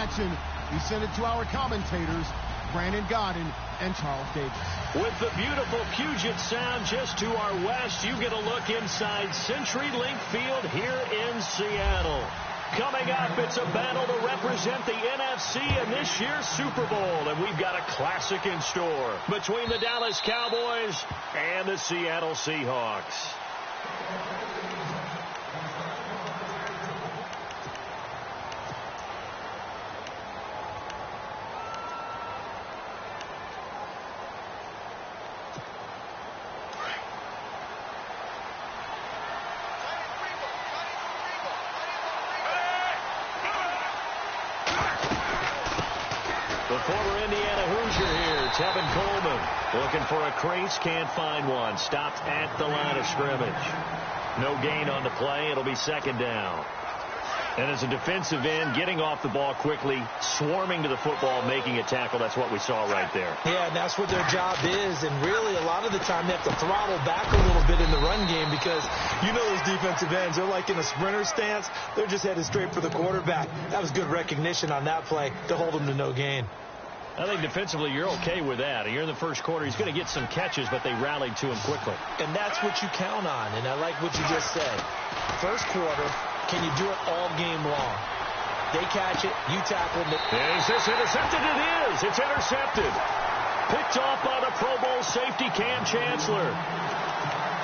action. We send it to our commentators, Brandon Godden and Charles Davis. With the beautiful Puget Sound just to our west, you get a look inside CenturyLink Field here in Seattle. Coming up, it's a battle to represent the NFC in this year's Super Bowl, and we've got a classic in store between the Dallas Cowboys and the Seattle Seahawks. The former Indiana Hoosier here, Tevin Coleman, looking for a crease, can't find one. Stopped at the line of scrimmage. No gain on the play. It'll be second down. And as a defensive end, getting off the ball quickly, swarming to the football, making a tackle. That's what we saw right there. Yeah, and that's what their job is. And really, a lot of the time, they have to throttle back a little bit in the run game because you know those defensive ends, they're like in a sprinter stance. They're just headed straight for the quarterback. That was good recognition on that play to hold them to no gain. I think defensively you're okay with that. Here in the first quarter, he's going to get some catches, but they rallied to him quickly. And that's what you count on, and I like what you just said. First quarter, can you do it all game long? They catch it, you tackle them. Is this intercepted? It is. It's intercepted. Picked off by the Pro Bowl safety Cam Chancellor.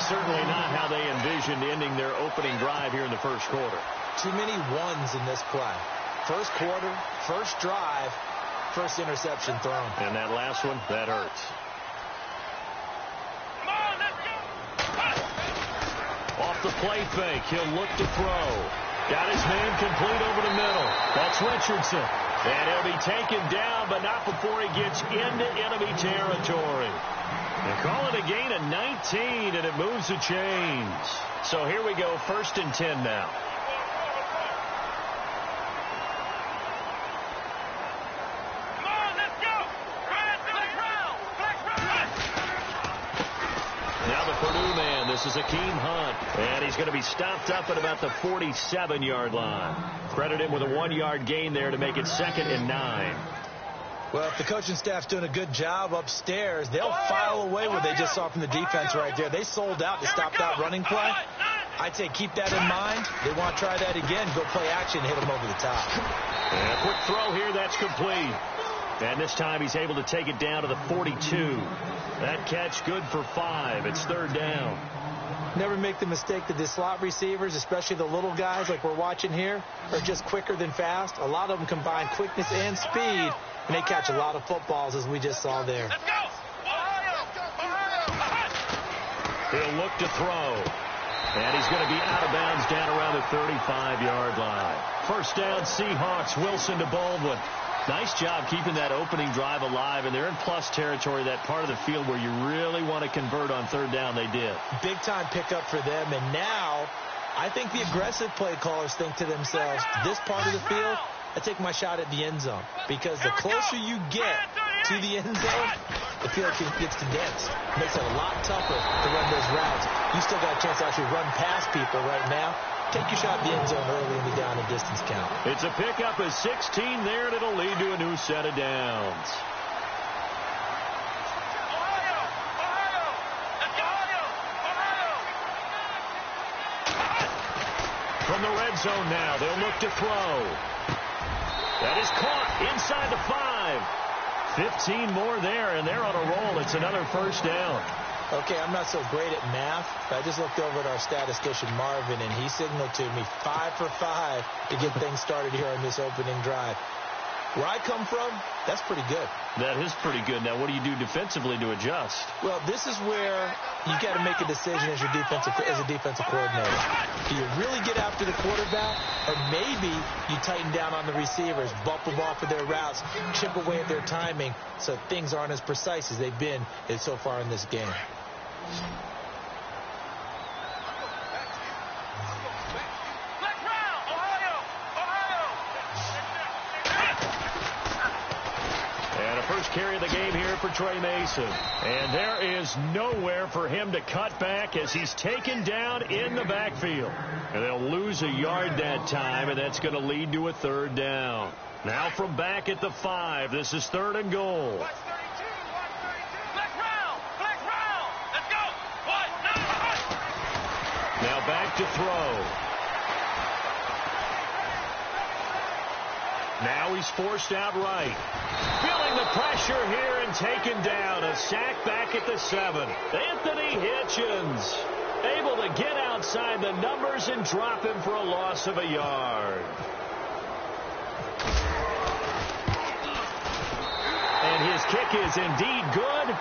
Certainly not how they envisioned ending their opening drive here in the first quarter. Too many ones in this play. First quarter, first drive, first interception thrown. And that last one, that hurts. Come on, let's go. Off the play fake, he'll look to throw. Got his man complete over the middle. That's Richardson. And he'll be taken down, but not before he gets into enemy territory. They call it a gain of 19, and it moves the chains. So here we go, 1st and 10 now. This is Akeem Hunt, and he's going to be stopped up at about the 47-yard line. Credit him with a 1-yard gain there to make it 2nd and 9. Well, if the coaching staff's doing a good job upstairs, they'll file away what they just saw from the defense right there. They sold out to stop that running play. I'd say keep that in mind. They want to try that again. Go play action, hit them over the top. And a quick throw here, that's complete. And this time he's able to take it down to the 42. That catch good for 5. It's 3rd down. Never make the mistake that the slot receivers, especially the little guys like we're watching here, are just quicker than fast. A lot of them combine quickness and speed, and they catch a lot of footballs, as we just saw there. Let's go. He'll look to throw. And he's going to be out of bounds down around the 35-yard line. First down, Seahawks. Wilson to Baldwin. Nice job keeping that opening drive alive, and they're in plus territory, that part of the field where you really want to convert on 3rd down. They did. Big-time pickup for them, and now I think the aggressive play callers think to themselves, this part of the field, I take my shot at the end zone, because the closer you get to the end zone, the field gets condensed. It makes it a lot tougher to run those routes. You still got a chance to actually run past people right now. Take your shot at the end zone early in the down and distance count. It's a pickup of 16 there, and it'll lead to a new set of downs. From the red zone now, they'll look to throw. That is caught inside the 5. 15 more there, and they're on a roll. It's another first down. Okay, I'm not so great at math, but I just looked over at our statistician, Marvin, and he signaled to me 5 for 5 to get things started here on this opening drive. Where I come from, that's pretty good. That is pretty good. Now, what do you do defensively to adjust? Well, this is where you got to make a decision as a defensive coordinator. Do you really get after the quarterback, or maybe you tighten down on the receivers, bump them off of their routes, chip away at their timing, so things aren't as precise as they've been so far in this game. First carry of the game here for Trey Mason. And there is nowhere for him to cut back as he's taken down in the backfield. And they'll lose a yard that time, and that's going to lead to a 3rd down. Now from back at the 5, this is 3rd and goal. Now back to throw. Now he's forced out right. Feeling the pressure here and taken down. A sack back at the 7. Anthony Hitchens able to get outside the numbers and drop him for a loss of a yard. And his kick is indeed good.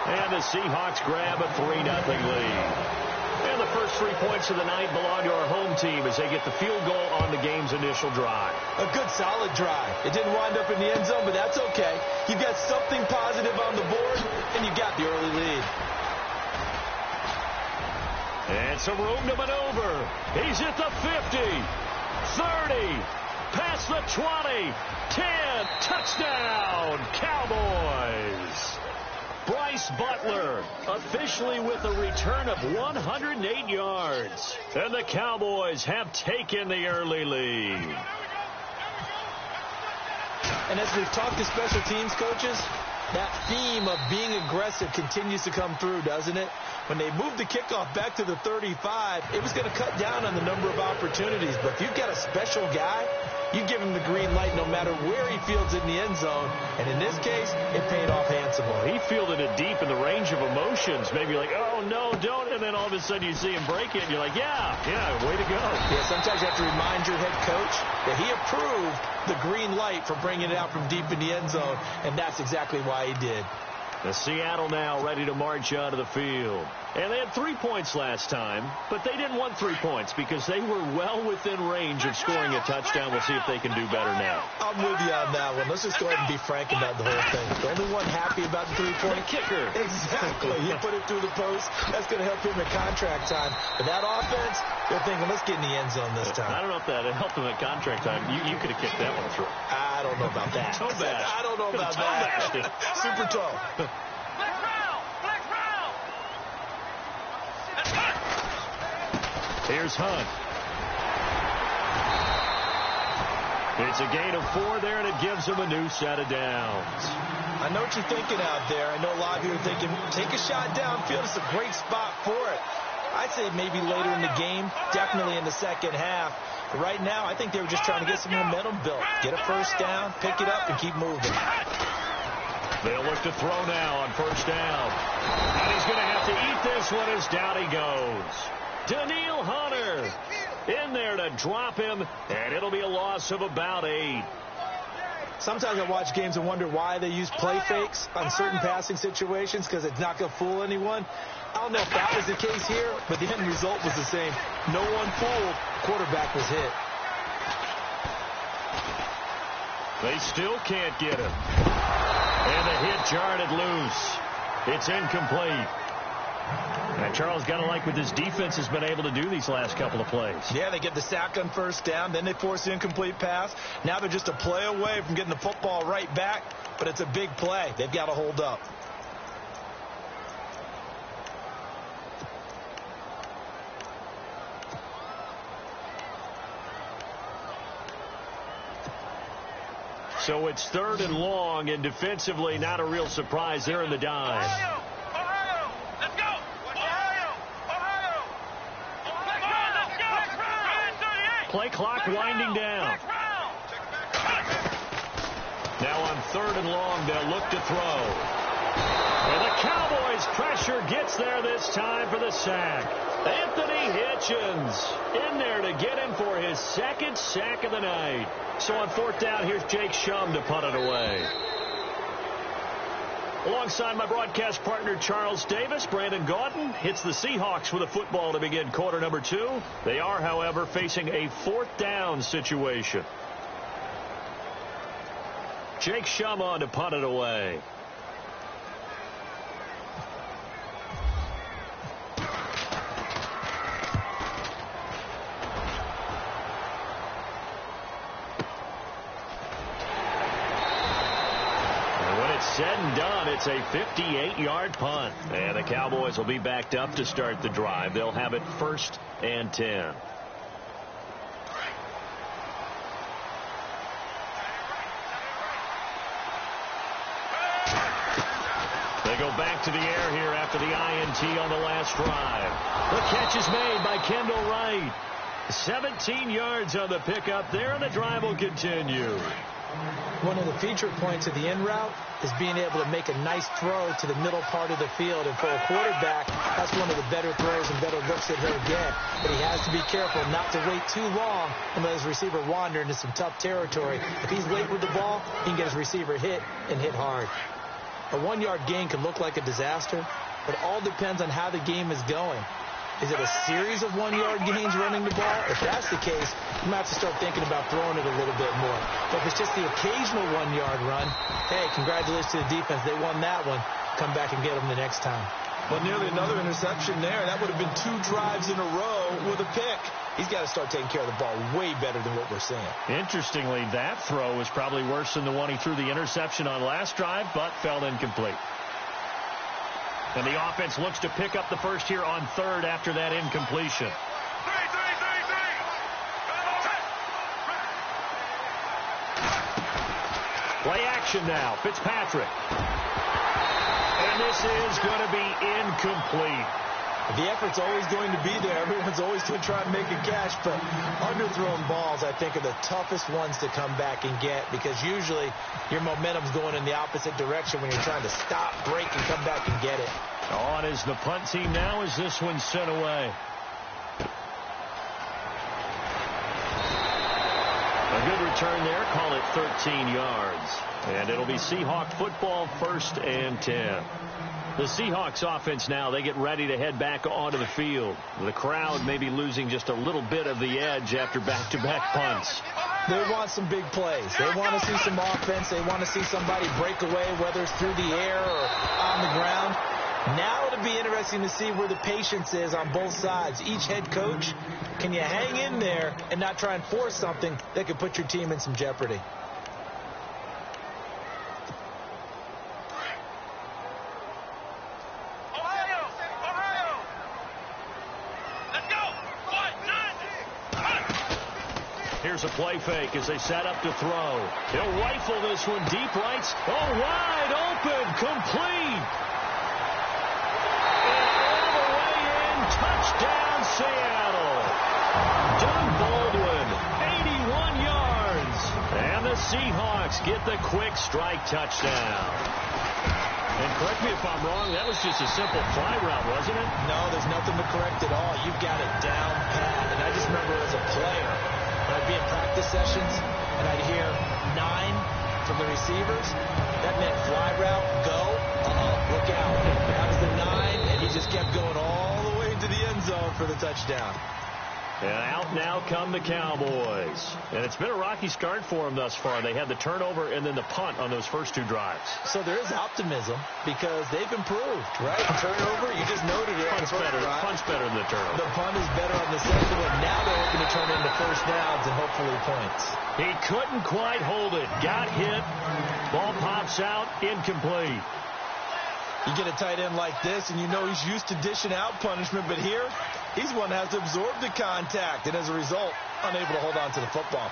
And the Seahawks grab a 3-0 lead. And the first 3 points of the night belong to our home team as they get the field goal on the game's initial drive. A good, solid drive. It didn't wind up in the end zone, but that's okay. You've got something positive on the board, and you got the early lead. And some room to maneuver. He's at the 50, 30, past the 20, 10, touchdown, Cowboys. Bryce Butler officially with a return of 108 yards. And the Cowboys have taken the early lead. And as we've talked to special teams coaches, that theme of being aggressive continues to come through, doesn't it? When they moved the kickoff back to the 35, it was going to cut down on the number of opportunities. But if you've got a special guy, you give him the green light no matter where he fields in the end zone. And in this case, it paid off handsomely. He fielded it deep in the range of emotions. Maybe like, oh, no, don't. And then all of a sudden you see him break it. And you're like, yeah, way to go. Yeah, sometimes you have to remind your head coach that he approved the green light for bringing it out from deep in the end zone. And that's exactly why he did. The Seattle now ready to march onto the field. And they had 3 points last time, but they didn't want 3 points because they were well within range of scoring a touchdown. We'll see if they can do better now. I'm with you on that one. Let's just go ahead and be frank about the whole thing. The only one happy about the 3-point kicker. Exactly. He put it through the post. That's going to help him at contract time. But that offense, they're thinking, let's get in the end zone this time. I don't know if that helped him at contract time. You could have kicked that one through. I don't know about that. Toe bash. I don't know about that. Super toe. Here's Hunt. It's a gain of 4 there, and it gives him a new set of downs. I know what you're thinking out there. I know a lot of you are thinking, take a shot downfield. It's a great spot for it. I'd say maybe later in the game, definitely in the second half. But right now, I think they were just trying to get some momentum built. Get a first down, pick it up, and keep moving. They'll look to throw now on first down. And he's going to have to eat this one as down he goes. Daniil Hunter in there to drop him, and it'll be a loss of about 8. Sometimes I watch games and wonder why they use play fakes on certain passing situations because it's not going to fool anyone. I don't know if that was the case here, but the end result was the same. No one fooled. Quarterback was hit. They still can't get him. And the hit jarred it loose. It's incomplete. And Charles, got to like what this defense has been able to do these last couple of plays. Yeah, they get the sack on first down, then they force the incomplete pass. Now they're just a play away from getting the football right back, but it's a big play. They've got to hold up. So it's 3rd and long, and defensively not a real surprise there in the dime. Ohio, let's go! Ohio! Play clock winding down. Now on 3rd and long, they'll look to throw. And the Cowboys' pressure gets there this time for the sack. Anthony Hitchens in there to get him for his 2nd sack of the night. So on 4th down, here's Jake Shum to punt it away. Alongside my broadcast partner, Charles Davis, Brandon Gaudin hits the Seahawks with a football to begin quarter number 2. They are, however, facing a 4th down situation. Jake Shum on to punt it away. Said and done, it's a 58-yard punt. And the Cowboys will be backed up to start the drive. They'll have it 1st and 10. They go back to the air here after the INT on the last drive. The catch is made by Kendall Wright. 17 yards on the pickup there, and the drive will continue. One of the feature points of the in route is being able to make a nice throw to the middle part of the field. And for a quarterback, that's one of the better throws and better looks that he'll get. But he has to be careful not to wait too long and let his receiver wander into some tough territory. If he's late with the ball, he can get his receiver hit and hit hard. A 1-yard gain can look like a disaster, but it all depends on how the game is going. Is it a series of 1-yard gains running the ball? If that's the case, you might have to start thinking about throwing it a little bit more. But if it's just the occasional 1-yard run, hey, congratulations to the defense. They won that one. Come back and get them the next time. Well, nearly another interception there. That would have been 2 drives in a row with a pick. He's got to start taking care of the ball way better than what we're seeing. Interestingly, that throw was probably worse than the one he threw the interception on last drive, but fell incomplete. And the offense looks to pick up the first here on third after that incompletion. Play action now. Fitzpatrick. And this is going to be incomplete. The effort's always going to be there. Everyone's always going to try and make a catch, but underthrown balls, I think, are the toughest ones to come back and get because usually your momentum's going in the opposite direction when you're trying to stop, break, and come back and get it. On is the punt team now as this one's sent away. A good return there. Call it 13 yards. And it'll be Seahawk football, 1st and 10. The Seahawks offense now, they get ready to head back onto the field. The crowd may be losing just a little bit of the edge after back-to-back punts. They want some big plays. They want to see some offense. They want to see somebody break away, whether it's through the air or on the ground. Now it'll be interesting to see where the patience is on both sides. Each head coach, can you hang in there and not try and force something that could put your team in some jeopardy? Here's a play fake as they set up to throw. He'll rifle this one deep right. Oh, wide open, complete. And all the way in, touchdown Seattle. Doug Baldwin, 81 yards. And the Seahawks get the quick strike touchdown. And correct me if I'm wrong, that was just a simple fly route, wasn't it? No, there's nothing to correct at all. You've got it down pat. And I just remember as a player, I'd be in practice sessions, and I'd hear 9 from the receivers. That meant fly route, go, look out. That was the 9, and he just kept going all the way to the end zone for the touchdown. And out now come the Cowboys. And it's been a rocky start for them thus far. They had the turnover and then the punt on those first 2 drives. So there is optimism because they've improved, right? Turnover, you just noted it. Punt's better than the turnover. The punt is better on the second one. Now they're looking to turn it into first downs and hopefully points. He couldn't quite hold it. Got hit. Ball pops out. Incomplete. You get a tight end like this, and you know he's used to dishing out punishment, but here, he's one that has to absorb the contact, and as a result, unable to hold on to the football.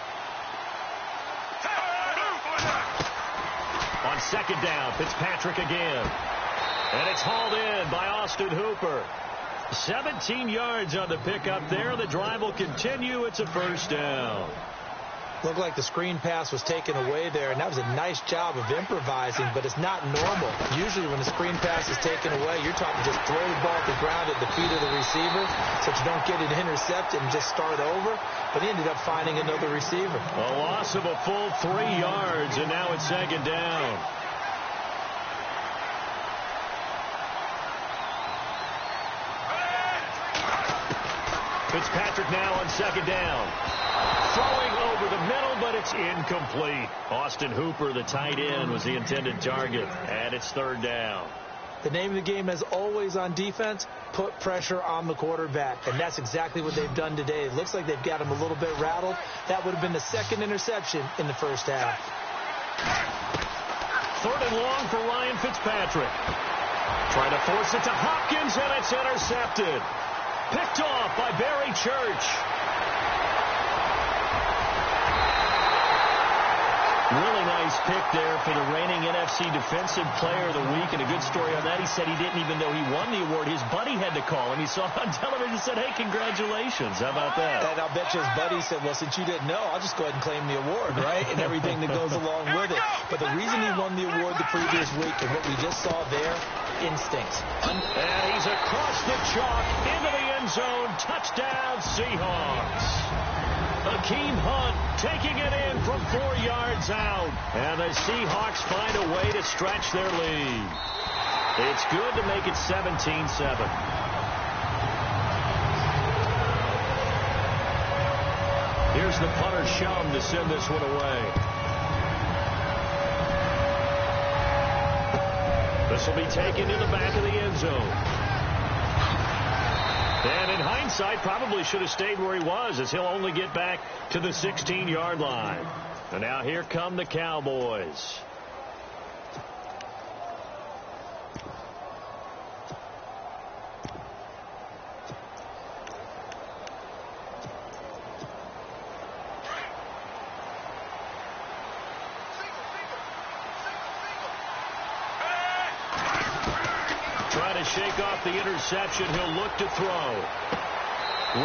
On second down, Fitzpatrick again. And it's hauled in by Austin Hooper. 17 yards on the pickup there. The drive will continue. It's a first down. Looked like the screen pass was taken away there, and that was a nice job of improvising, but it's not normal. Usually when the screen pass is taken away, you're talking just throw the ball at the ground at the feet of the receiver so you don't get it intercepted and just start over. But he ended up finding another receiver. A loss of a full 3 yards, and now it's second down. Fitzpatrick now on second down. Throwing over the middle, but it's incomplete. Austin Hooper, the tight end, was the intended target, and it's third down. The name of the game, as always on defense, put pressure on the quarterback, and that's exactly what they've done today. It looks like they've got him a little bit rattled. That would have been the second interception in the first half. Third and long for Ryan Fitzpatrick. Trying to force it to Hopkins, and it's intercepted. Picked off by Barry Church. Really nice pick there for the reigning NFC Defensive Player of the Week. And a good story on that, he said he didn't even know he won the award. His buddy had to call him. He saw it on television and said, hey, congratulations. How about that? And I'll bet you his buddy said, well, since you didn't know, I'll just go ahead and claim the award, right? And everything that goes along with it. But the reason he won the award the previous week and what we just saw there, instinct. And he's across the chalk into the end zone. Touchdown, Seahawks. Hakeem Hunt taking it in from 4 yards out. And the Seahawks find a way to stretch their lead. It's good to make it 17-7. Here's the punter, Shum, to send this one away. This will be taken in the back of the end zone. And in hindsight, probably should have stayed where he was, as he'll only get back to the 16-yard line. And now here come the Cowboys. Trying to shake off the interception. He'll look to throw.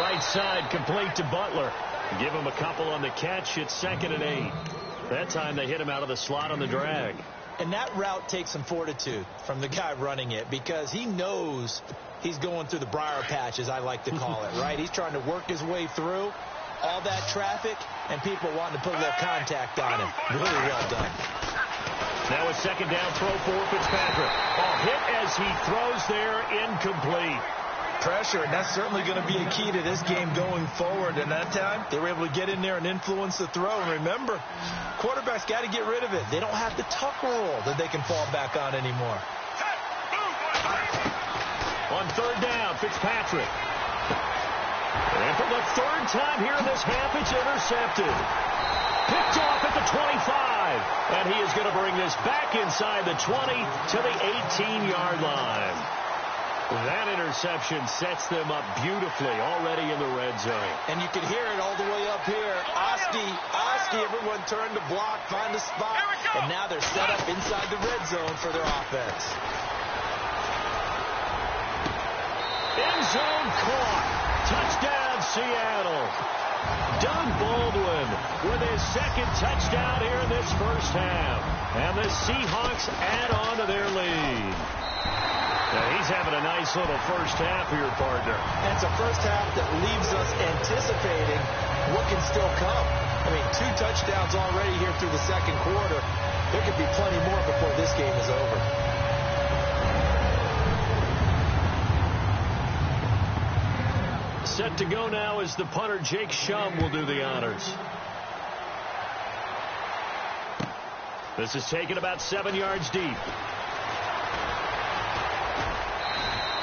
Right side complete to Butler. Give him a couple on the catch. It's 2nd and 8. That time they hit him out of the slot on the drag. And that route takes some fortitude from the guy running it, because he knows he's going through the briar patch, as I like to call it, right? He's trying to work his way through all that traffic and people wanting to put a little contact on him. Really well done. Now a 2nd down throw for Fitzpatrick. Hit as he throws there, incomplete. Pressure, and that's certainly going to be a key to this game going forward. And that time, they were able to get in there and influence the throw. And remember, quarterbacks got to get rid of it. They don't have the tuck rule that they can fall back on anymore. On 3rd down, Fitzpatrick. And for the 3rd time here in this half, it's intercepted. Picked off at the 25. And he is going to bring this back inside the 20 to the 18-yard line. That interception sets them up beautifully already in the red zone. And you can hear it all the way up here. Oski, everyone turned to block, find a spot. And now they're set up inside the red zone for their offense. End zone caught. Touchdown, Seattle. Doug Baldwin with his 2nd touchdown here in this first half. And the Seahawks add on to their lead. Now he's having a nice little first half here, partner. And it's a first half that leaves us anticipating what can still come. I mean, 2 touchdowns already here through the 2nd quarter. There could be plenty more before this game is over. Set to go now as the punter, Jake Shum, will do the honors. This is taken about 7 yards deep.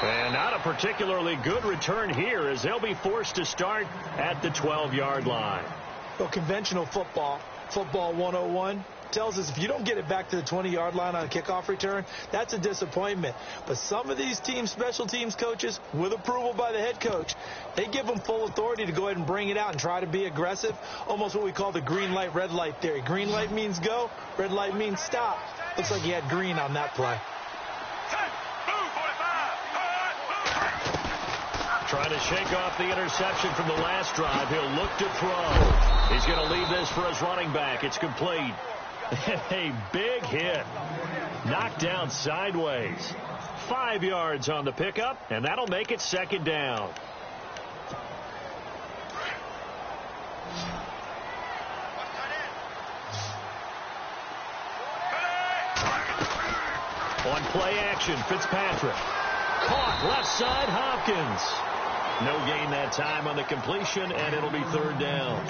And not a particularly good return here, as they'll be forced to start at the 12-yard line. Well, conventional football 101, tells us if you don't get it back to the 20-yard line on a kickoff return, that's a disappointment. But some of these special teams coaches, with approval by the head coach, they give them full authority to go ahead and bring it out and try to be aggressive, almost what we call the green light, red light theory. Green light means go, red light means stop. Looks like he had green on that play. Trying to shake off the interception from the last drive. He'll look to throw. He's going to leave this for his running back. It's complete. A big hit. Knocked down sideways. 5 yards on the pickup, and that'll make it 2nd down. On play action, Fitzpatrick. Caught left side, Hopkins. No gain that time on the completion, and it'll be 3rd down.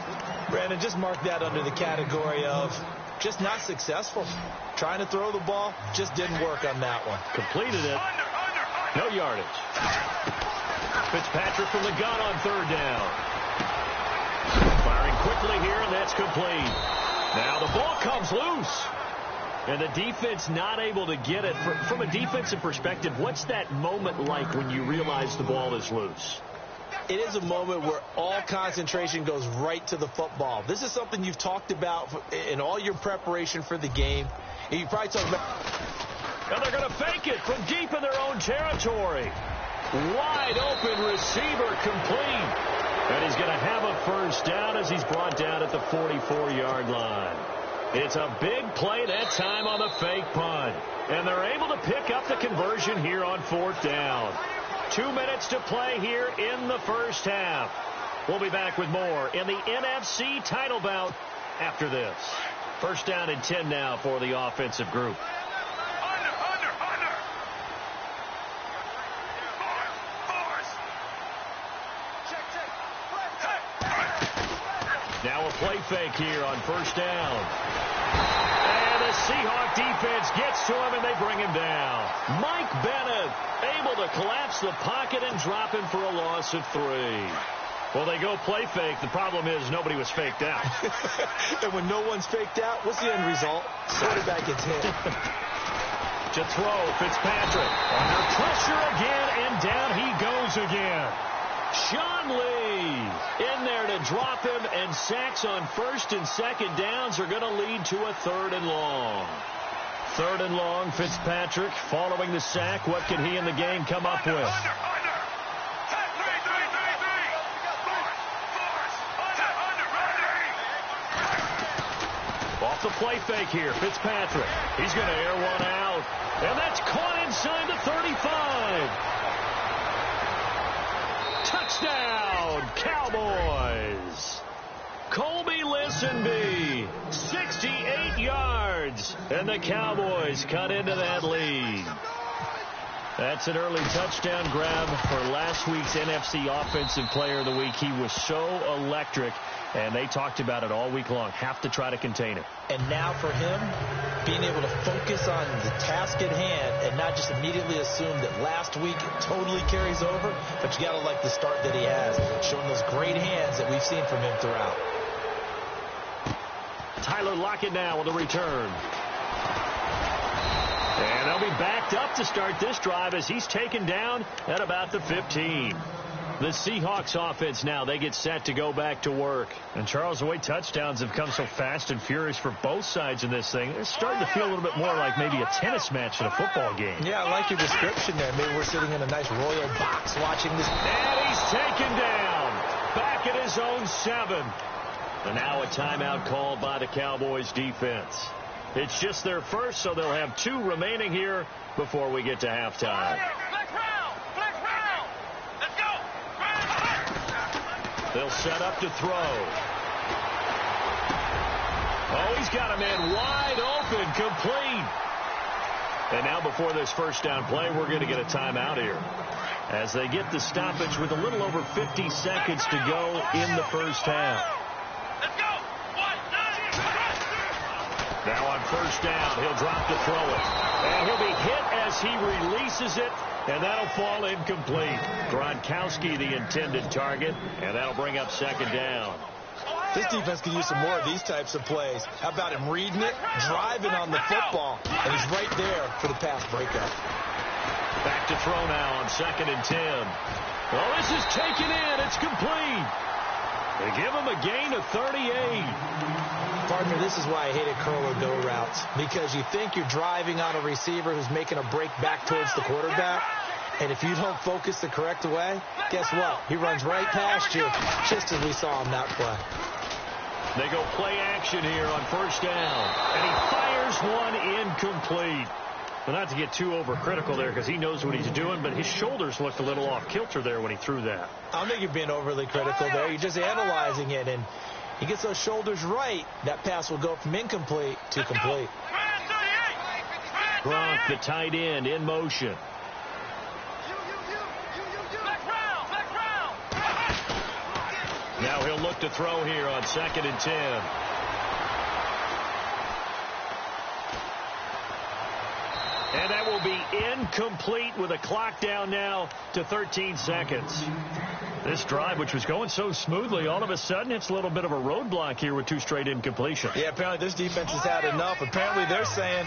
Brandon, just mark that under the category of just not successful. Trying to throw the ball, just didn't work on that one. Completed it. No yardage. Fitzpatrick from the gun on 3rd down. Firing quickly here, and that's complete. Now the ball comes loose. And the defense not able to get it. From a defensive perspective, what's that moment like when you realize the ball is loose? It is a moment where all concentration goes right to the football. This is something you've talked about in all your preparation for the game. And you probably talked about... And they're going to fake it from deep in their own territory. Wide open receiver complete. And he's going to have a first down as he's brought down at the 44-yard line. It's a big play that time on the fake punt. And they're able to pick up the conversion here on 4th down. 2 minutes to play here in the first half. We'll be back with more in the NFC title bout after this. First down and 10 now for the offensive group. Now a play fake here on first down. And the Seahawks defense gets to him, and they bring him down. Mike Bennett able to collapse the pocket and drop him for a loss of 3. Well, they go play fake. The problem is nobody was faked out. And when no one's faked out, what's the end result? Quarterback gets hit. To throw, Fitzpatrick. Under pressure again, and down he goes again. Sean Lee in there to drop him, and sacks on first and second downs are going to lead to a 3rd and long. 3rd and long, Fitzpatrick following the sack. What can he and the gang come up with? Off the play fake here, Fitzpatrick. He's going to air one out, and that's caught inside the 35. Touchdown, Cowboys. Colby Listenby, 68 yards, and the Cowboys cut into that lead. That's an early touchdown grab for last week's NFC Offensive Player of the Week. He was so electric, and they talked about it all week long. Have to try to contain it. And now for him, being able to focus on the task at hand and not just immediately assume that last week totally carries over, but you got to like the start that he has, showing those great hands that we've seen from him throughout. Tyler Lockett now with a return. And they'll be backed up to start this drive as he's taken down at about the 15. The Seahawks offense now, they get set to go back to work. And Charles, the way touchdowns have come so fast and furious for both sides in this thing, it's starting to feel a little bit more like maybe a tennis match in a football game. Yeah, I like your description there. Maybe we're sitting in a nice royal box watching this. And he's taken down back at his own 7. And now a timeout called by the Cowboys defense. It's just their first, so they'll have 2 remaining here before we get to halftime. They'll set up to throw. Oh, he's got him in wide open, complete. And now before this first down play, we're going to get a timeout here as they get the stoppage with a little over 50 seconds to go in the first half. Now on first down, he'll drop to throw it. And he'll be hit as he releases it, and that'll fall incomplete. Gronkowski, the intended target, and that'll bring up second down. This defense could use some more of these types of plays. How about him reading it, driving on the football, and he's right there for the pass breakup. Back to throw now on 2nd and 10. Oh, this is taken in. It's complete. They give him a gain of 38. Partner, this is why I hated curl or go routes, because you think you're driving on a receiver who's making a break back towards the quarterback, and if you don't focus the correct way, guess what? He runs right past you, just as we saw him that play. They go play action here on first down, and he fires one incomplete. Well, not to get too overcritical there because he knows what he's doing, but his shoulders looked a little off kilter there when he threw that. I don't think you're being overly critical there. You're just analyzing it, and he gets those shoulders right, that pass will go from incomplete to complete. Gronk, the tight end, in motion. Now he'll look to throw here on 2nd and 10. And that will be incomplete with a clock down now to 13 seconds. This drive, which was going so smoothly, all of a sudden it's a little bit of a roadblock here with 2 straight incompletions. Yeah, apparently this defense has had enough. Apparently they're saying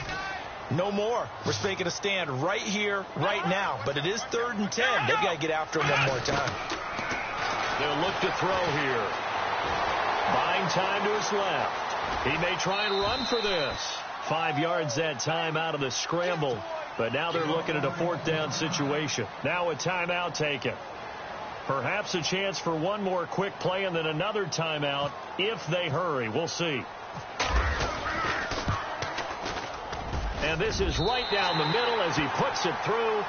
no more. We're making a stand right here, right now. But it is 3rd and 10. They've got to get after him one more time. They'll look to throw here. Buying time to his left. He may try and run for this. 5 yards that time out of the scramble. But now they're looking at a 4th down situation. Now a timeout taken. Perhaps a chance for one more quick play and then another timeout if they hurry. We'll see. And this is right down the middle as he puts it through.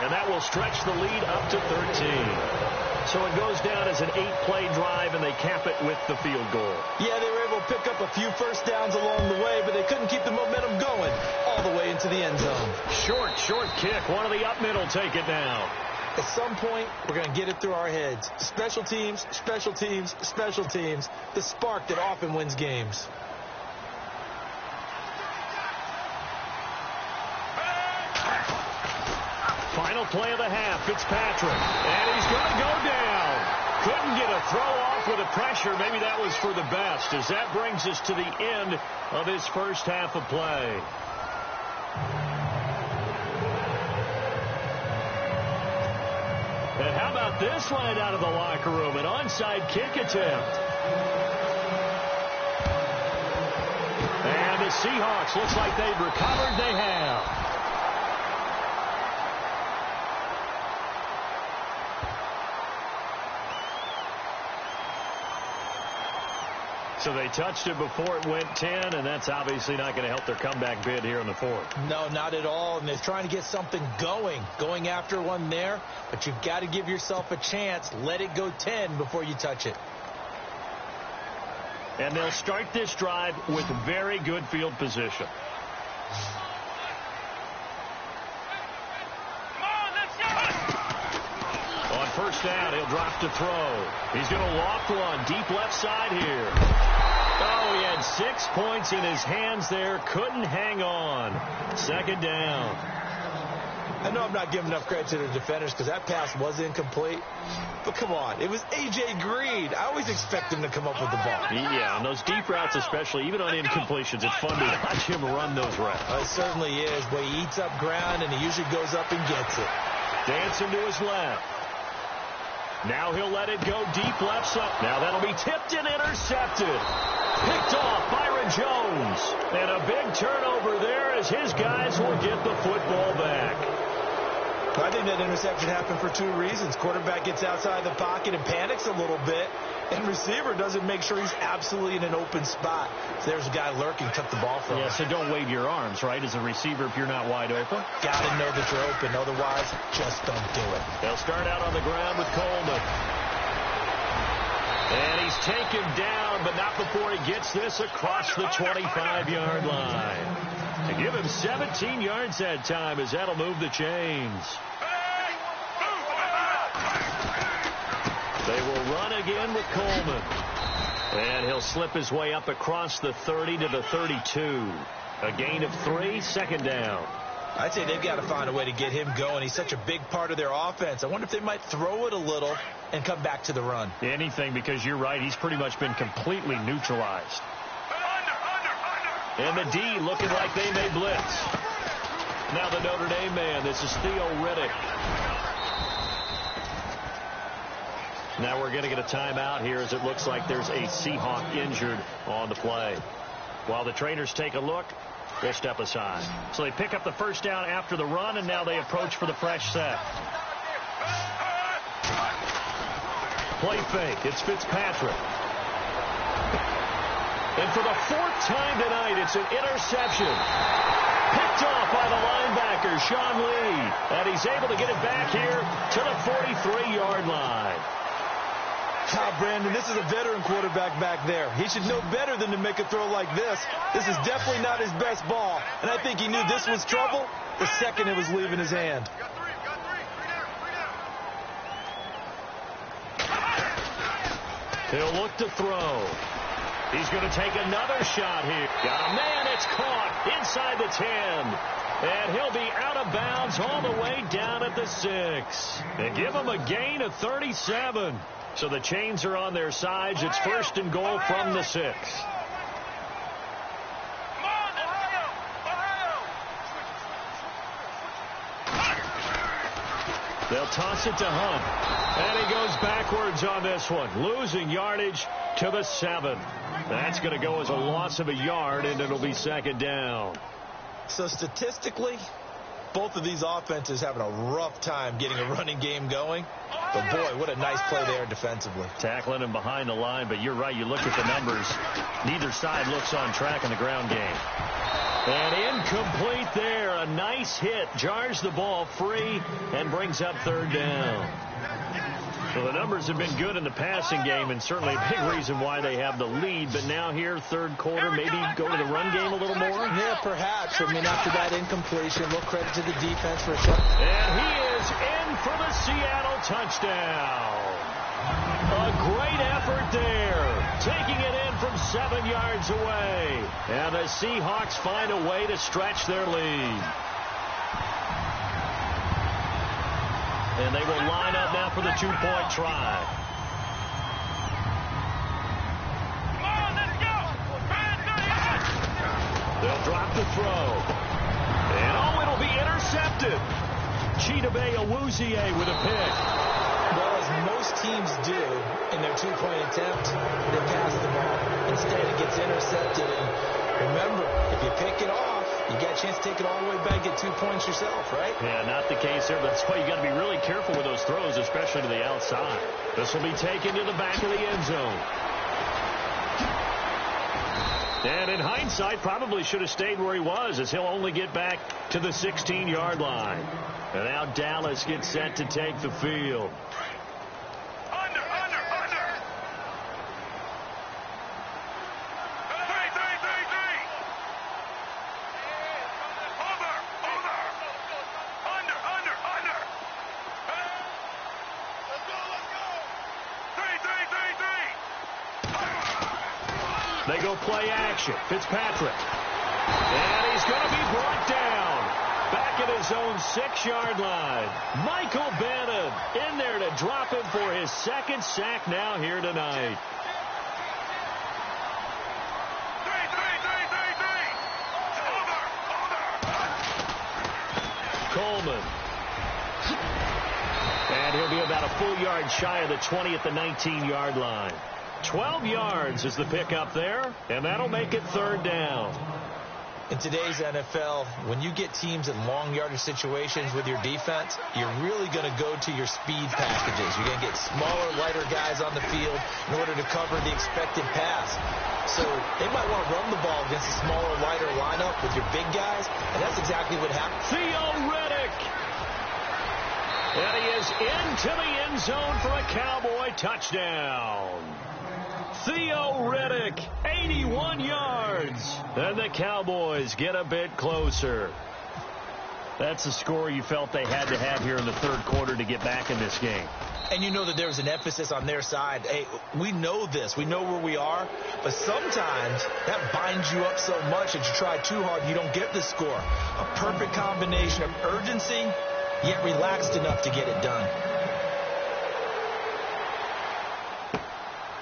And that will stretch the lead up to 13. So it goes down as an 8-play drive, and they cap it with the field goal. Yeah, they were able to pick up a few first downs along the way, but they couldn't keep the momentum going all the way into the end zone. Short kick. One of the up middle take it down. At some point, we're going to get it through our heads. Special teams, special teams, special teams. The spark that often wins games. Final play of the half, Fitzpatrick. And he's going to go down. Couldn't get a throw off with the pressure. Maybe that was for the best, as that brings us to the end of his first half of play. And how about this line out of the locker room? An onside kick attempt. And the Seahawks, looks like they've recovered. They have. So they touched it before it went 10, and that's obviously not going to help their comeback bid here in the 4th. No, not at all. And they're trying to get something going after one there. But you've got to give yourself a chance. Let it go 10 before you touch it. And they'll start this drive with very good field position. On first down, he'll drop to throw. He's going to loft one deep left side here. Oh, he had 6 points in his hands there. Couldn't hang on. 2nd down. I know I'm not giving enough credit to the defenders because that pass was incomplete. But come on, it was A.J. Green. I always expect him to come up with the ball. Yeah, on those deep routes especially, even on incompletions, it's fun to watch him run those routes. It certainly is, but he eats up ground, and he usually goes up and gets it. Dancing to his left. Now he'll let it go deep left side. Now that'll be tipped and intercepted. Picked off Byron Jones. And a big turnover there as his guys will get the football back. I think that interception happened for 2 reasons. Quarterback gets outside the pocket and panics a little bit. And receiver doesn't make sure he's absolutely in an open spot. So there's a guy lurking, took the ball from him. Yeah, so don't wave your arms, right, as a receiver if you're not wide open. Got to know that you're open. Otherwise, just don't do it. They'll start out on the ground with Coleman. And he's taken down, but not before he gets this across the 25-yard line. To give him 17 yards that time, as that'll move the chains. They will run again with Coleman. And he'll slip his way up across the 30 to the 32. A gain of 3, 2nd down. I'd say they've got to find a way to get him going. He's such a big part of their offense. I wonder if they might throw it a little and come back to the run. Anything, because you're right. He's pretty much been completely neutralized. And the D looking like they may blitz. Now the Notre Dame man. This is Theo Riddick. Now we're going to get a timeout here as it looks like there's a Seahawk injured on the play. While the trainers take a look, we'll step aside. So they pick up the first down after the run, and now they approach for the fresh set. Play fake. It's Fitzpatrick. And for the 4th time tonight, it's an interception. Picked off by the linebacker, Sean Lee. And he's able to get it back here to the 43-yard line. Brandon, this is a veteran quarterback back there. He should know better than to make a throw like this. This is definitely not his best ball. And I think he knew this was trouble the second it was leaving his hand. He'll look to throw. He's going to take another shot here. Got a man, it's caught inside the 10. And he'll be out of bounds all the way down at the 6. They give him a gain of 37. So the chains are on their sides. It's 1st and goal from the 6. They'll toss it to Hunt. And he goes backwards on this one, losing yardage to the 7. That's going to go as a loss of a yard, and it'll be second down. So statistically, both of these offenses having a rough time getting a running game going. But, boy, what a nice play there defensively. Tackling him behind the line, but you're right. You look at the numbers. Neither side looks on track in the ground game. And incomplete there. A nice hit. Jars the ball free and brings up third down. So the numbers have been good in the passing game, and certainly a big reason why they have the lead. But now here, third quarter, maybe go to the run game a little more? Yeah, perhaps. I mean, after that incompletion, a little credit to the defense for a shot. And he is in for the Seattle touchdown. A great effort there, taking it in from 7 yards away. And the Seahawks find a way to stretch their lead. And they will line up now for the 2-point try. Come on, let's go. They'll drop the throw. And, it'll be intercepted. Chidobe Awuzie with a pick. Well, as most teams do in their 2-point attempt, they pass the ball. Instead, it gets intercepted. And remember, if you pick it off, you got a chance to take it all the way back, get 2 points yourself, right? Yeah, not the case there. That's why you got to be really careful with those throws, especially to the outside. This will be taken to the back of the end zone. And in hindsight, probably should have stayed where he was, as he'll only get back to the 16-yard line. And now Dallas gets set to take the field. Under. 3. Over. Under. Let's go. 3. They go play action. Fitzpatrick. And he's going to be brought down. Back at his own 6-yard line. Michael Bannon in there to drop him for his second sack now here tonight. 3. Coleman. And he'll be about a full yard shy of the 20 at the 19-yard line. 12 yards is the pickup there, and that'll make it third down. In today's NFL, when you get teams in long yardage situations with your defense, you're really going to go to your speed packages. You're going to get smaller, lighter guys on the field in order to cover the expected pass. So they might want to run the ball against a smaller, lighter lineup with your big guys, and that's exactly what happened. Theo Riddick. And he is into the end zone for a Cowboy touchdown. Theo Riddick, 81 yards. And the Cowboys get a bit closer. That's the score you felt they had to have here in the third quarter to get back in this game. And you know that there was an emphasis on their side. Hey, we know this. We know where we are. But sometimes that binds you up so much that you try too hard and you don't get the score. A perfect combination of urgency, yet relaxed enough to get it done.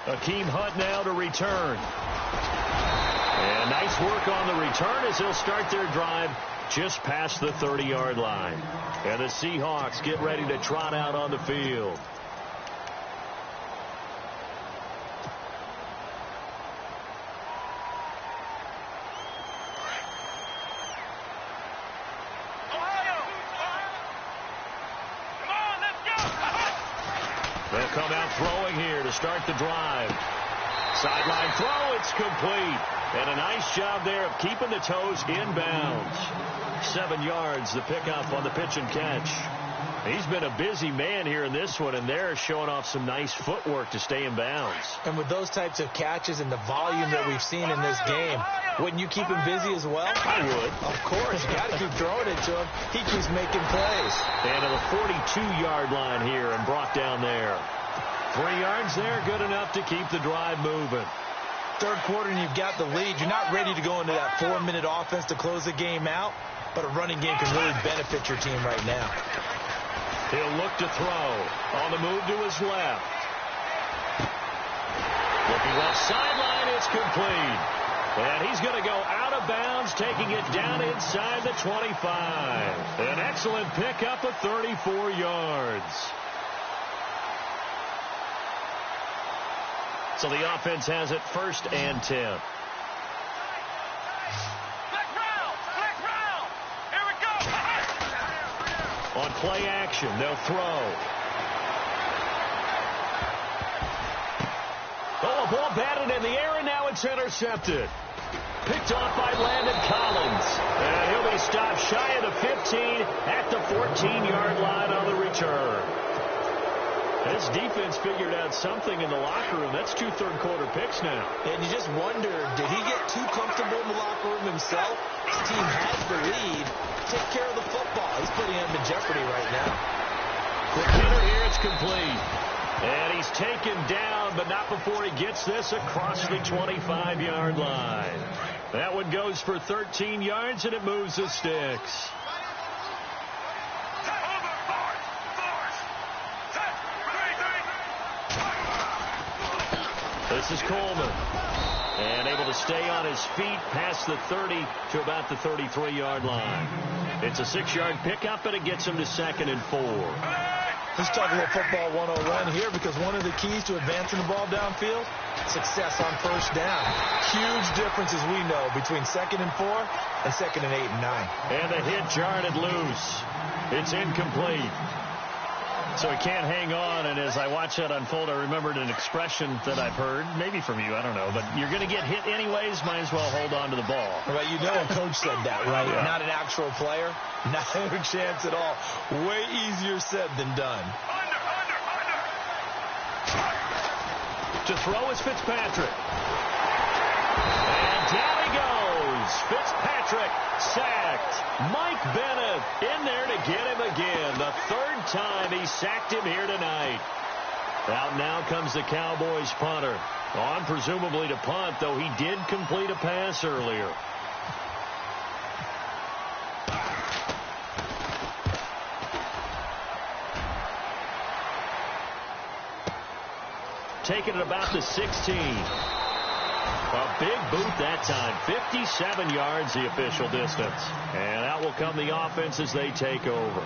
Akeem Hunt now to return. And nice work on the return as he'll start their drive just past the 30-yard line. And the Seahawks get ready to trot out on the field. They'll come out throwing here to start the drive. Sideline throw, it's complete. And a nice job there of keeping the toes in bounds. 7 yards, the pickup on the pitch and catch. He's been a busy man here in this one, and they're showing off some nice footwork to stay in bounds. And with those types of catches and the volume that we've seen in this game, wouldn't you keep him busy as well? I would. Of course. You got to keep throwing it to him. He keeps making plays. And to the 42-yard line here and brought down there. 3 yards there, good enough to keep the drive moving. Third quarter and you've got the lead. You're not ready to go into that 4-minute offense to close the game out, but a running game can really benefit your team right now. He'll look to throw. On the move to his left. Looking left sideline, it's complete. And he's going to go out of of bounds, taking it down inside the 25. An excellent pickup of 34 yards. So the offense has it 1st and 10. On play action, they'll throw. Oh, a ball batted in the air, and now it's intercepted. Picked off by Landon Collins. And he'll be stopped shy of the 15 at the 14-yard line on the return. This defense figured out something in the locker room. That's 2 third-quarter picks now. And you just wonder, did he get too comfortable in the locker room himself? His team has the lead. Take care of the football. He's putting him in jeopardy right now. Quick hitter here. It's complete. And he's taken down, but not before he gets this across the 25-yard line. That one goes for 13 yards, and it moves the sticks. This is Coleman. And able to stay on his feet past the 30 to about the 33-yard line. It's a 6-yard pickup, and it gets him to 2nd and 4. Let's talk a little football 101 here, because one of the keys to advancing the ball downfield, success on 1st down. Huge difference, as we know, between 2nd and 4 and 2nd and 8 and 9. And the hit jarred it loose. It's incomplete. So he can't hang on, and as I watch that unfold, I remembered an expression that I've heard, maybe from you, I don't know, but you're going to get hit anyways, might as well hold on to the ball. Right, you know a coach said that, right? Yeah. Not an actual player. Not a chance at all. Way easier said than done. To throw is Fitzpatrick. And down he goes. Fitzpatrick sacked. Mike Bennett in there to get him again. The 3rd time he sacked him here tonight. Out now comes the Cowboys punter. On presumably to punt, though he did complete a pass earlier. Taking it about the 16. A big boot that time. 57 yards the official distance. And out will come the offense as they take over.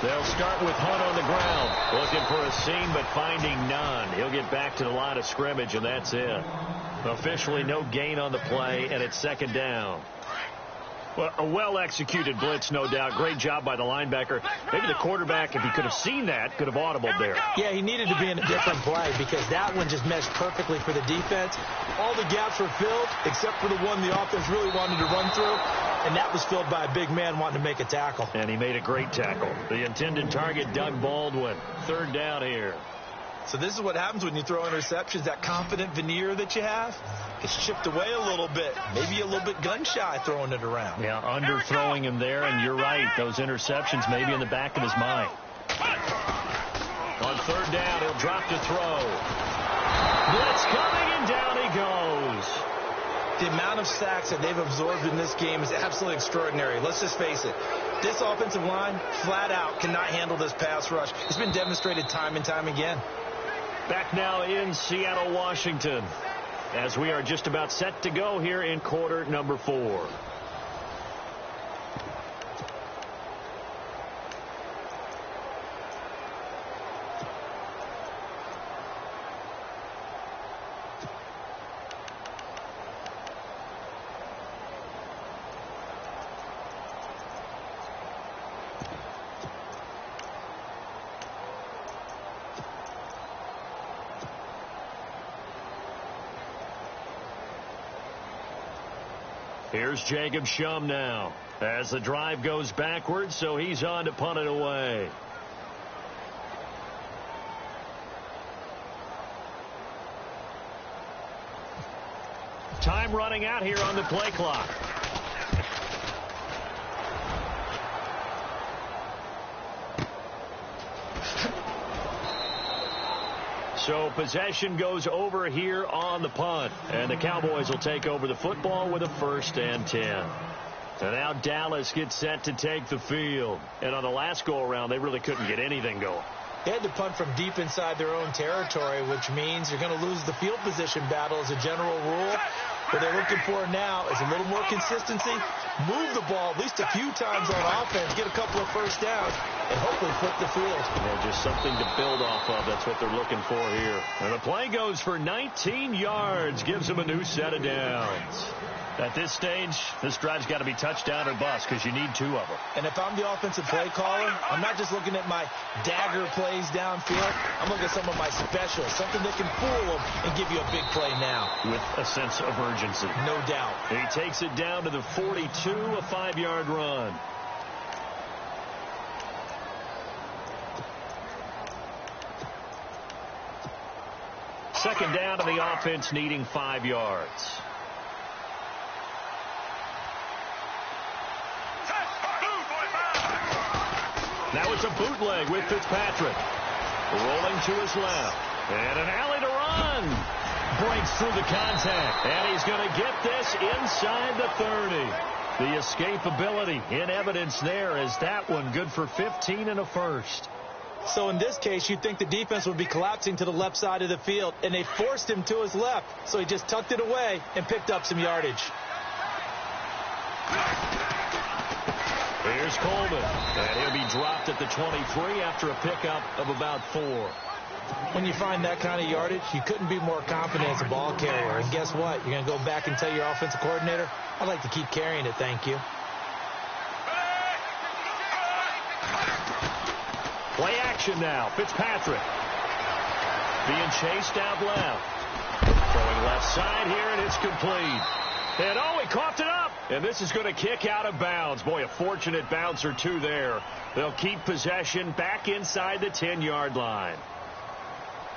They'll start with Hunt on the ground. Looking for a seam, but finding none. He'll get back to the line of scrimmage, and that's it. Officially no gain on the play, and it's 2nd down. Well, a well-executed blitz, no doubt. Great job by the linebacker. Maybe the quarterback, if he could have seen that, could have audibled there. Yeah, he needed to be in a different play, because that one just meshed perfectly for the defense. All the gaps were filled, except for the one the offense really wanted to run through, and that was filled by a big man wanting to make a tackle. And he made a great tackle. The intended target, Doug Baldwin. 3rd down here. So this is what happens when you throw interceptions. That confident veneer that you have gets chipped away a little bit. Maybe a little bit gun-shy throwing it around. Yeah, underthrowing him there, and you're right. Those interceptions may be in the back of his mind. On 3rd down, he'll drop to throw. Blitz coming, and down he goes. The amount of sacks that they've absorbed in this game is absolutely extraordinary. Let's just face it. This offensive line, flat out, cannot handle this pass rush. It's been demonstrated time and time again. Back now in Seattle, Washington, as we are just about set to go here in quarter number 4. Here's Jacob Shum now as the drive goes backwards, so he's on to punt it away. Time running out here on the play clock. So possession goes over here on the punt. And the Cowboys will take over the football with a 1st and 10. And now Dallas gets set to take the field. And on the last go-around, they really couldn't get anything going. They had to punt from deep inside their own territory, which means you're going to lose the field position battle as a general rule. What they're looking for now is a little more consistency, move the ball at least a few times on offense, get a couple of first downs, and hopefully flip the field. Yeah, just something to build off of. That's what they're looking for here. And the play goes for 19 yards, gives them a new set of downs. At this stage, this drive's got to be touchdown or bust because you need 2 of them. And if I'm the offensive play caller, I'm not just looking at my dagger plays downfield. I'm looking at some of my specials, something that can fool them and give you a big play now. With a sense of urgency. No doubt. He takes it down to the 42, a 5-yard run. Second down to the offense needing 5 yards. Now it's a bootleg with Fitzpatrick. Rolling to his left. And an alley to run. Breaks through the contact. And he's going to get this inside the 30. The escapability in evidence there as that one good for 15 and a 1st. So in this case, you'd think the defense would be collapsing to the left side of the field, and they forced him to his left. So he just tucked it away and picked up some yardage. Here's Coleman, and he'll be dropped at the 23 after a pickup of about 4. When you find that kind of yardage, you couldn't be more confident as a ball carrier. And guess what? You're going to go back and tell your offensive coordinator, I'd like to keep carrying it, thank you. Play action now. Fitzpatrick being chased out left. Throwing left side here, and it's complete. And oh, he coughed it up. And this is going to kick out of bounds. Boy, a fortunate bounce or 2 there. They'll keep possession back inside the 10-yard line.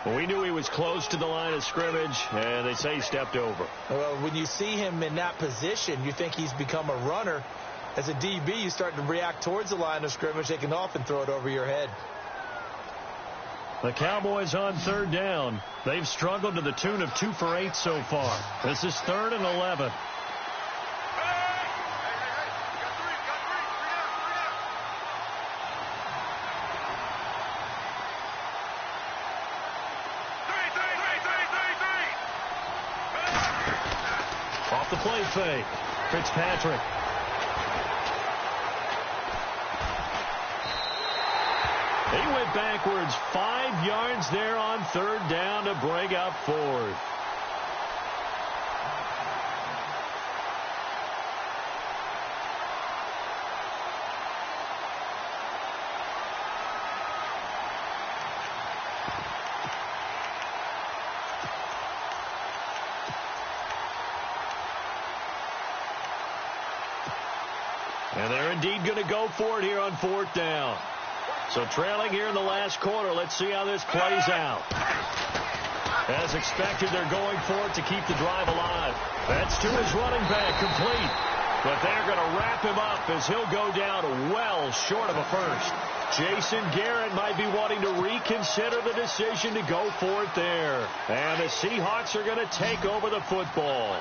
Well, we knew he was close to the line of scrimmage, and they say he stepped over. Well, when you see him in that position, you think he's become a runner. As a DB, you start to react towards the line of scrimmage. They can often throw it over your head. The Cowboys on 3rd down. They've struggled to the tune of 2 for 8 so far. This is 3rd and 11. Off the play fake. Fitzpatrick. He went backwards 5 yards there on 3rd down to bring up 4th. And they're indeed going to go for it here on 4th down. So trailing here in the last quarter, let's see how this plays out. As expected, they're going for it to keep the drive alive. That's to his running back, complete. But they're going to wrap him up as he'll go down well short of a 1st. Jason Garrett might be wanting to reconsider the decision to go for it there. And the Seahawks are going to take over the football.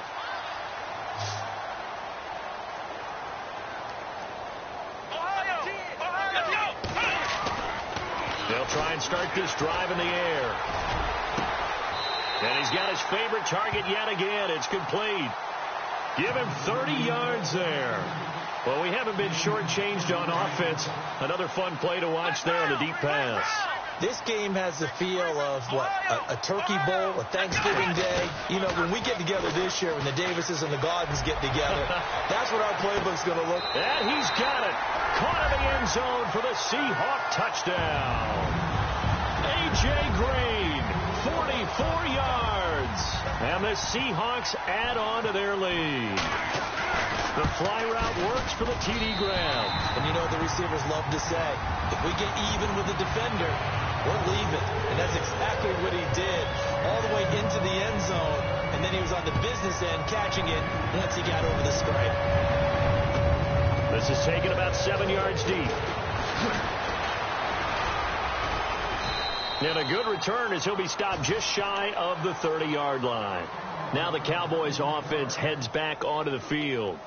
They'll try and start this drive in the air. And he's got his favorite target yet again. It's complete. Give him 30 yards there. Well, we haven't been shortchanged on offense. Another fun play to watch there on the deep pass. This game has the feel of, what, a turkey bowl, a Thanksgiving day. You know, when we get together this year, when the Davises and the Gardens get together, that's what our playbook's going to look. And he's got it. Caught in the end zone for the Seahawk touchdown. A.J. Green, 44 yards. And the Seahawks add on to their lead. The fly route works for the TD Graham. And you know the receivers love to say, if we get even with the defender, we're leaving. And that's exactly what he did, all the way into the end zone. And then he was on the business end catching it once he got over the stripe. This is taken about 7 yards deep. And a good return as he'll be stopped just shy of the 30-yard line. Now the Cowboys offense heads back onto the field.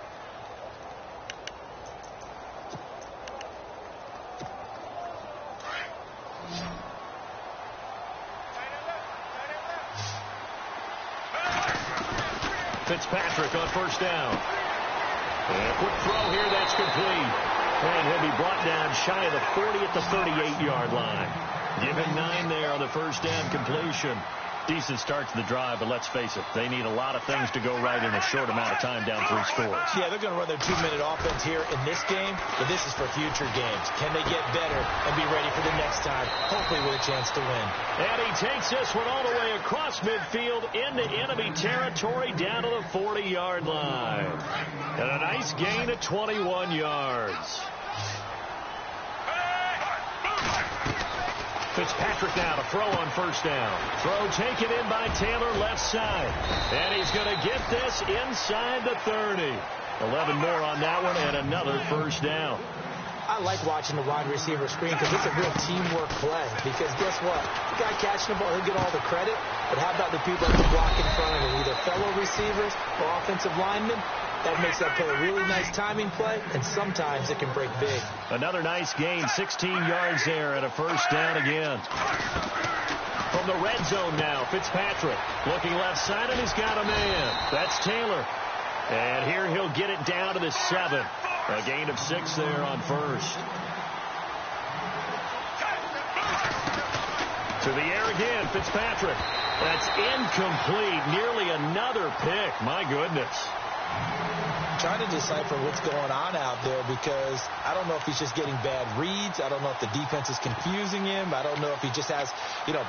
Fitzpatrick on first down. And a quick throw here, that's complete. And he'll be brought down shy of the 40 at the 38-yard line. Give him 9 there on the first down completion. Decent start to the drive, but let's face it, they need a lot of things to go right in a short amount of time down 3 scores. Yeah, they're going to run their 2-minute offense here in this game, but this is for future games. Can they get better and be ready for the next time, hopefully with a chance to win? And he takes this one all the way across midfield into enemy territory down to the 40-yard line. And a nice gain of 21 yards. Fitzpatrick now to throw on first down. Throw taken in by Taylor left side. And he's going to get this inside the 30. 11 more on that one and another first down. I like watching the wide receiver screen because it's a real teamwork play. Because guess what? The guy catching the ball, he'll get all the credit. But how about the people that can block in front of him, either fellow receivers or offensive linemen? That makes that play a really nice timing play, and sometimes it can break big. Another nice gain, 16 yards there, and a first down again. From the red zone now, Fitzpatrick looking left side, and he's got a man. That's Taylor. And here he'll get it down to the 7. A gain of 6 there on first. To the air again, Fitzpatrick. That's incomplete. Nearly another pick. My goodness. I'm trying to decipher what's going on out there because I don't know if he's just getting bad reads. I don't know if the defense is confusing him. I don't know if he just has,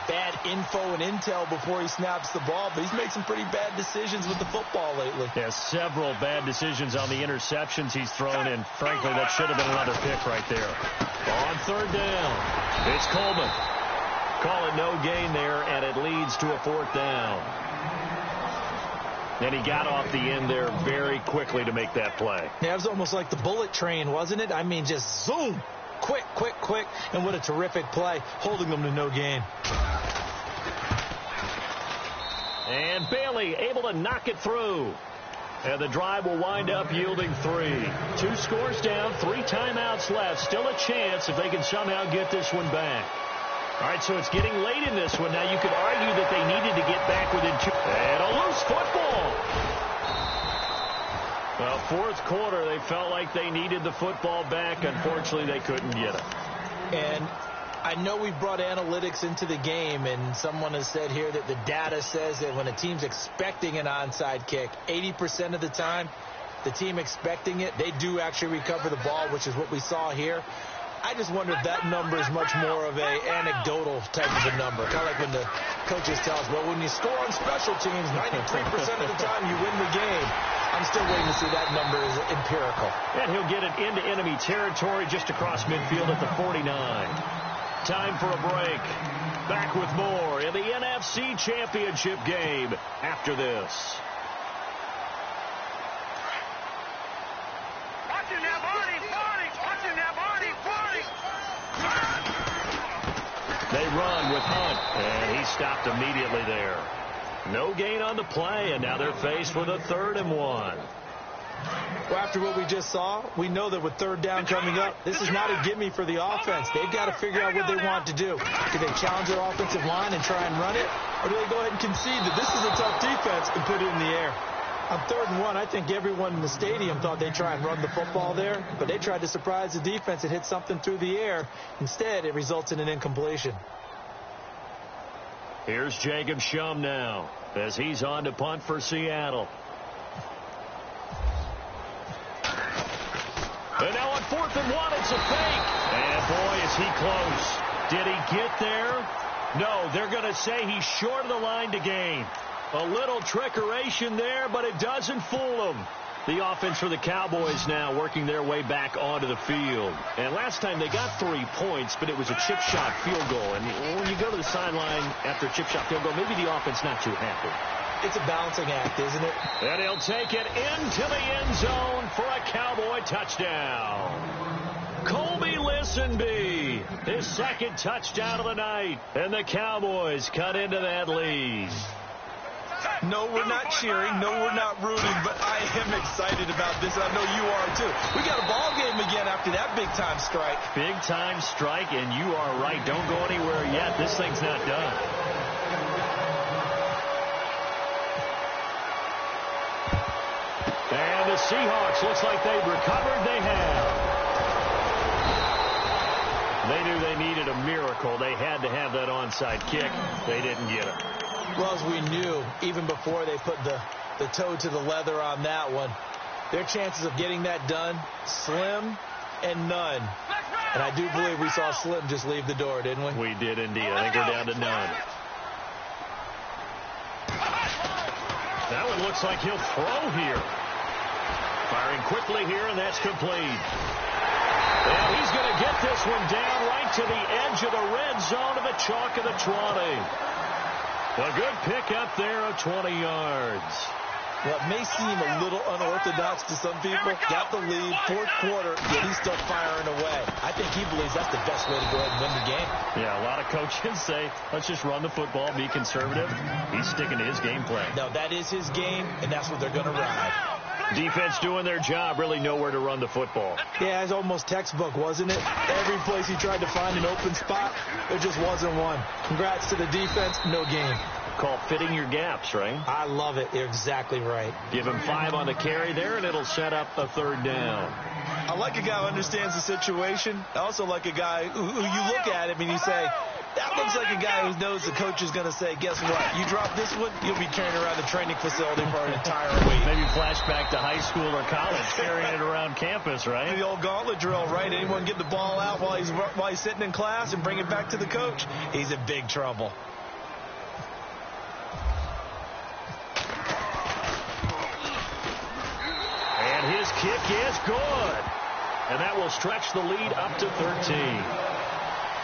bad info and intel before he snaps the ball. But he's made some pretty bad decisions with the football lately. Yeah, several bad decisions on the interceptions he's thrown in. Frankly, that should have been another pick right there. On third down, it's Coleman. Call it no gain there, and it leads to a 4th down. And he got off the end there very quickly to make that play. Yeah, it was almost like the bullet train, wasn't it? I mean, just zoom. Quick, quick, quick. And what a terrific play, holding them to no gain. And Bailey able to knock it through. And the drive will wind up yielding 3. 2 scores down, 3 timeouts left. Still a chance if they can somehow get this one back. All right, so it's getting late in this one. Now, you could argue that they needed to get back within 2. And a loose football. Well, 4th quarter, they felt like they needed the football back. Unfortunately, they couldn't get it. And I know we brought analytics into the game, and someone has said here that the data says that when a team's expecting an onside kick, 80% of the time, the team expecting it, they do actually recover the ball, which is what we saw here. I just wonder if that number is much more of a anecdotal type of a number. Kind of like when the coaches tell us, well, when you score on special teams, 93% of the time you win the game. I'm still waiting to see that number is empirical. And he'll get it into enemy territory just across midfield at the 49. Time for a break. Back with more in the NFC Championship game after this. They run with Hunt, and he stopped immediately there. No gain on the play, and now they're faced with a 3rd and 1. Well, after what we just saw, we know that with 3rd down coming up, this is not a gimme for the offense. They've got to figure out what they want to do. Do they challenge their offensive line and try and run it, or do they go ahead and concede that this is a tough defense and put it in the air? On 3rd and 1, I think everyone in the stadium thought they'd try and run the football there, but they tried to surprise the defense and hit something through the air. Instead, it results in an incompletion. Here's Jacob Shum now as he's on to punt for Seattle. And now on 4th and 1, it's a fake. And boy, is he close. Did he get there? No, they're going to say he's short of the line to gain. A little trickeration there, but it doesn't fool them. The offense for the Cowboys now working their way back onto the field. And last time they got 3 points, but it was a chip shot field goal. And when you go to the sideline after a chip shot field goal, maybe the offense not too happy. It's a balancing act, isn't it? And he'll take it into the end zone for a Cowboy touchdown. Colby Listenby, his second touchdown of the night, and the Cowboys cut into that lead. No, we're not cheering. No, we're not rooting, but I am excited about this. I know you are, too. We got a ball game again after that big-time strike. Big-time strike, and you are right. Don't go anywhere yet. This thing's not done. And the Seahawks, looks like they've recovered. They have. They knew they needed a miracle. They had to have that onside kick. They didn't get it. Well, as we knew, even before they put the toe to the leather on that one, their chances of getting that done, slim and none. And I do believe we saw Slim just leave the door, didn't we? We did indeed. I think we're down to none. That one looks like he'll throw here. Firing quickly here, and that's complete. And he's going to get this one down right to the edge of the red zone of the chalk of the 20. A good pick up there of 20 yards. Well, it may seem a little unorthodox to some people. Got the lead, fourth quarter, yet he's still firing away. I think he believes that's the best way to go ahead and win the game. Yeah, a lot of coaches say, let's just run the football, be conservative. He's sticking to his game plan. No, that is his game, and that's what they're going to ride. Defense doing their job, really nowhere to run the football. Yeah, it's almost textbook, wasn't it? Every place he tried to find an open spot, there just wasn't one. Congrats to the defense, no game. Called fitting your gaps, right? I love it. You're exactly right. Give him 5 on the carry there, and it'll set up a third down. I like a guy who understands the situation. I also like a guy who you look at him and you say, that looks like a guy who knows the coach is going to say, guess what? You drop this one, you'll be carrying around the training facility for an entire week. Maybe flashback to high school or college, carrying it around campus, right? The old gauntlet drill, right? Anyone get the ball out while he's sitting in class and bring it back to the coach? He's in big trouble. And his kick is good. And that will stretch the lead up to 13.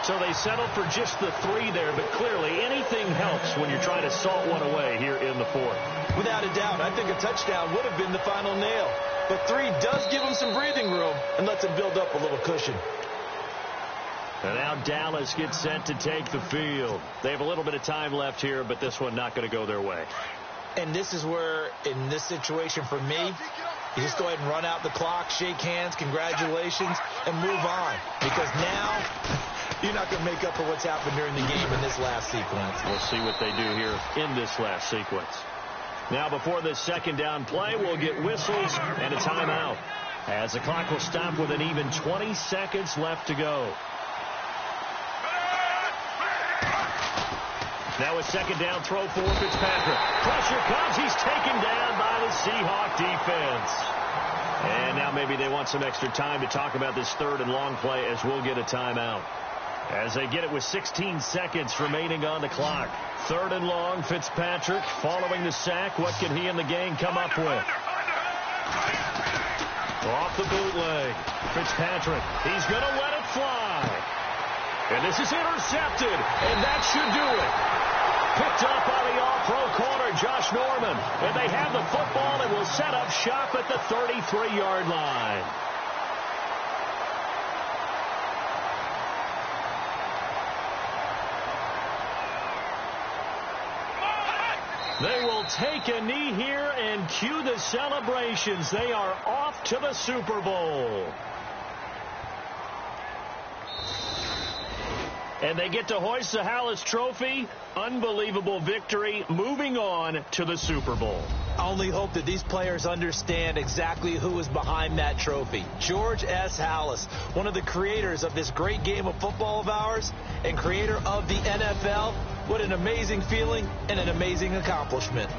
So they settled for just the 3 there, but clearly anything helps when you're trying to salt one away here in the 4th. Without a doubt, I think a touchdown would have been the final nail. But 3 does give them some breathing room and lets them build up a little cushion. And now Dallas gets set to take the field. They have a little bit of time left here, but this one not going to go their way. And this is where, in this situation for me, you just go ahead and run out the clock, shake hands, congratulations, and move on. Because now you're not going to make up for what's happened during the game in this last sequence. We'll see what they do here in this last sequence. Now, before this second down play, we'll get whistles and a timeout, as the clock will stop with an even 20 seconds left to go. Now a second down throw for Fitzpatrick. Pressure comes. He's taken down by the Seahawk defense. And now maybe they want some extra time to talk about this third and long play, as we'll get a timeout. As they get it with 16 seconds remaining on the clock. Third and long, Fitzpatrick following the sack. What can he and the gang come up with? Off the bootleg. Fitzpatrick, he's going to let it fly. And this is intercepted, and that should do it. Picked up by the all-pro corner, Josh Norman. And they have the football and will set up shop at the 33-yard line. They will take a knee here and cue the celebrations. They are off to the Super Bowl. And they get to hoist the Hallis Trophy. Unbelievable victory. Moving on to the Super Bowl. I only hope that these players understand exactly who is behind that trophy. George S. Hallis, one of the creators of this great game of football of ours and creator of the NFL. What an amazing feeling and an amazing accomplishment.